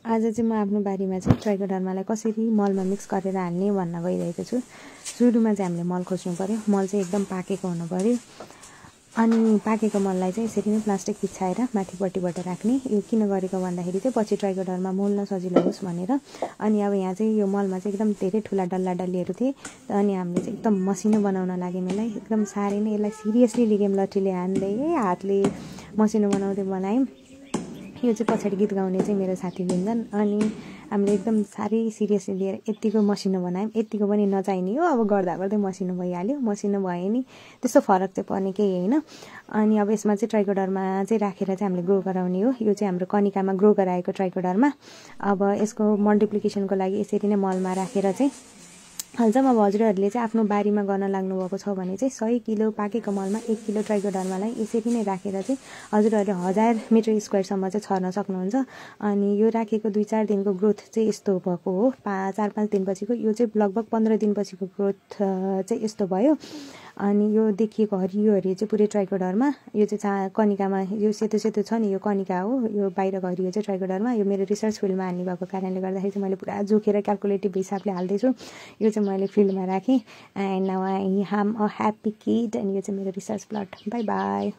आज चाहिँ म आफ्नो बारीमा चाहिँ ट्राइकोडर्मालाई कसरी मलमा मिक्स गरेर हाल्ने भन्न गइरहेको छु। सुरुमा चाहिँ हामीले मल खोज्नु पर्यो। मल चाहिँ एकदम पाकेको हुनु पर्यो। अनि पाकेको मललाई चाहिँ यसरी नै प्लास्टिक बिछाएर माथिपट्टिबाट राख्ने। यो किन गरेको भन्दाखेरि चाहिँ पछि ट्राइकोडर्मा मोल्न सजिलो होस् भनेर। अनि अब यहाँ चाहिँ यो मलमा चाहिँ एकदम धेरै ठुला डल्ला डल्लीहरू थिए। अनि हामीले चाहिँ एकदम मसिनो बनाउन लाग्यौँ यसलाई। एकदम साह्रै नै यसलाई सिरियसली लिग्यौँ, लट्ठीले हान्दै हातले मसिनो बनाउँदै बनायौँ। यो चाहिँ पछाडि गीत गाउने चाहिँ मेरो साथी गुन्जन। अनि हामीले एकदम साह्रै सिरियसली लिएर यत्तिको मसिनो बनायौँ। यत्तिको पनि नचाहिने हो, अब गर्दा गर्दै मसिनो भइहाल्यो। मसिनो भयो नि त्यस्तो फरक चाहिँ पर्ने केही होइन। अनि अब यसमा चाहिँ ट्राइकोडर्मा चाहिँ राखेर चाहिँ हामीले ग्रो गराउने हो। यो चाहिँ हाम्रो कनिकामा ग्रो गराएको ट्राइकोडर्मा। अब यसको मल्टिप्लिकेसनको लागि यसरी नै मलमा राखेर चाहिँ हाल्छौँ। अब हजुरहरूले चाहिँ आफ्नो बारीमा गर्न लाग्नुभएको छ भने चाहिँ 100 किलो पाकेको मलमा 1 किलो ट्राइकोडर्मालाई यसरी नै राखेर चाहिँ हजुरहरूले 1000 मिटर स्क्वायरसम्म चाहिँ छर्न सक्नुहुन्छ। अनि यो राखेको 2-4 दिनको ग्रोथ चाहिँ यस्तो भएको हो। 4-5 दिनपछिको यो चाहिँ लगभग 15 दिनपछिको ग्रोथ चाहिँ यस्तो भयो। अनि यो देखिएको हरियो हरियो चाहिँ पुरै ट्राइकोडर्मा। यो चाहिँ कनिकामा यो सेतो सेतो छ नि, यो कनिका हो। यो बाहिरको हरियो चाहिँ ट्राइकोडर्मा। यो मेरो रिसर्च फिल्डमा हाल्ने भएको कारणले गर्दाखेरि चाहिँ मैले पुरा जोखेर क्यालकुलेटिभ हिसाबले हाल्दैछु। यो चाहिँ मैले फिल्डमा राखेँ। And now I am a happy kid. And यो चाहिँ मेरो रिसर्च प्लट। By by.